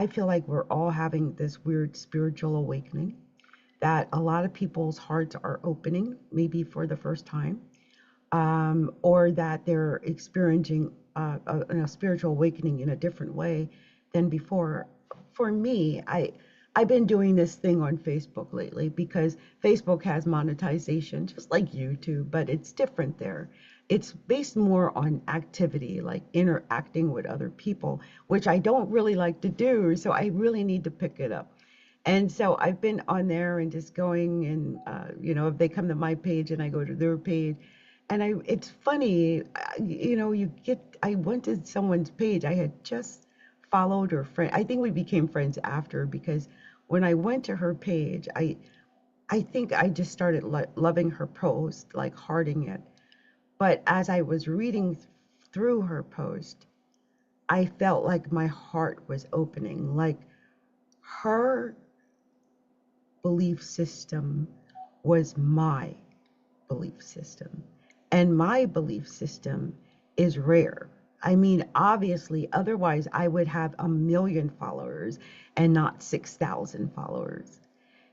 I feel like we're all having this weird spiritual awakening, that a lot of people's hearts are opening, maybe for the first time, or that they're experiencing a spiritual awakening in a different way than before. For me, I've been doing this thing on Facebook lately because Facebook has monetization, just like YouTube, but it's different there. It's based more on activity, like interacting with other people, which I don't really like to do. So I really need to pick it up. And so I've been on there and just going and, if they come to my page and I go to their page, and it's funny, I went to someone's page. I had just followed her friend. I think we became friends after, because when I went to her page, I think I just started loving her post, like hearting it. But as I was reading through her post, I felt like my heart was opening, like her belief system was my belief system. And my belief system is rare. I mean, obviously, otherwise I would have 1 million followers and not 6,000 followers.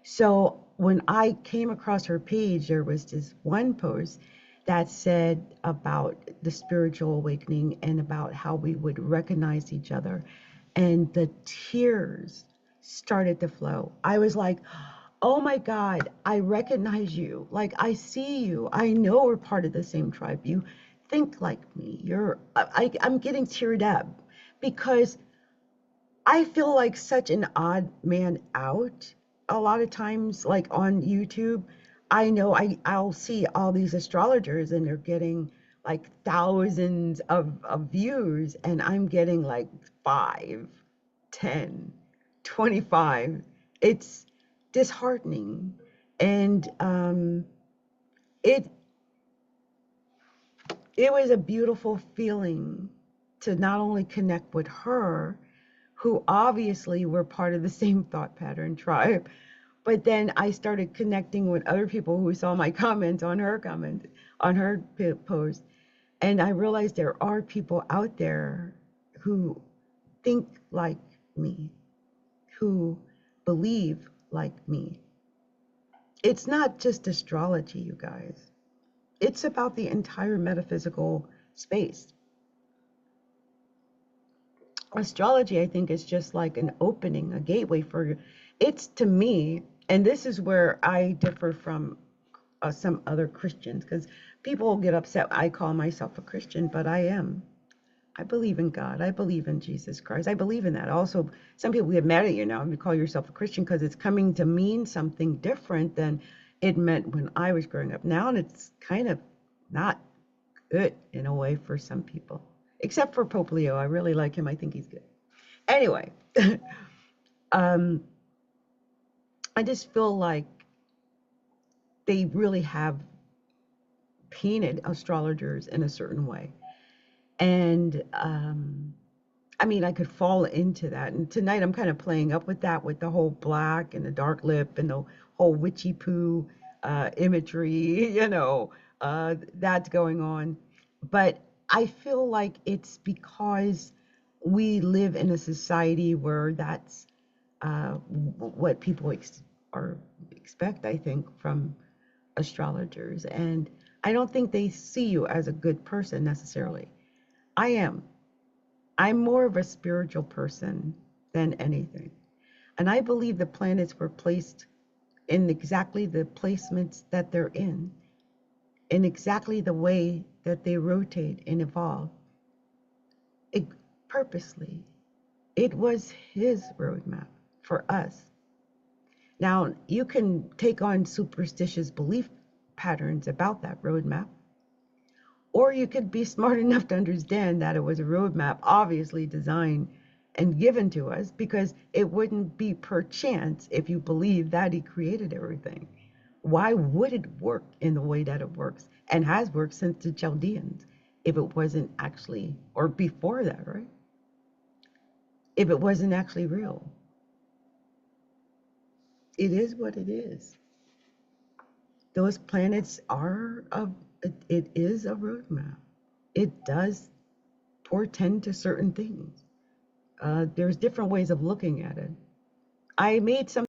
So when I came across her page, there was this one post that said about the spiritual awakening and about how we would recognize each other. And the tears started to flow. I was like, oh my God, I recognize you. Like, I see you. I know we're part of the same tribe. You think like me. I'm getting teared up because I feel like such an odd man out a lot of times, like on YouTube. I know I'll see all these astrologers and they're getting like thousands of views, and I'm getting like 5, 10, 25. It's disheartening. And it it was a beautiful feeling to not only connect with her, who obviously were part of the same thought pattern tribe, but then I started connecting with other people who saw my comment on her post, and I realized there are people out there who think like me, who believe like me. It's not just astrology, you guys. It's about the entire metaphysical space. Astrology, I think, is just like an opening, a gateway for it's to me, and this is where I differ from some other Christians, because people get upset. I call myself a Christian, but I am. I believe in God. I believe in Jesus Christ. I believe in that. Also, some people get mad at you now and you call yourself a Christian because it's coming to mean something different than it meant when I was growing up. Now, and it's kind of not good in a way for some people, except for Pope Leo. I really like him. I think he's good. Anyway, um, I just feel like they really have painted astrologers in a certain way. And I mean, I could fall into that. And tonight I'm kind of playing up with that, with the whole black and the dark lip and the whole witchy poo imagery, that's going on. But I feel like it's because we live in a society where that's what people are expect, I think, from astrologers. And I don't think they see you as a good person necessarily. I am. I'm more of a spiritual person than anything. And I believe the planets were placed in exactly the placements that they're in exactly the way that they rotate and evolve. It, purposely. It was his roadmap for us. Now, you can take on superstitious belief patterns about that roadmap, or you could be smart enough to understand that it was a roadmap obviously designed and given to us, because it wouldn't be perchance if you believe that he created everything. Why would it work in the way that it works and has worked since the Chaldeans if it wasn't actually, or before that, right? If it wasn't actually real. It is what it is. Those planets are it is a roadmap. It does portend to certain things. There's different ways of looking at it. I made some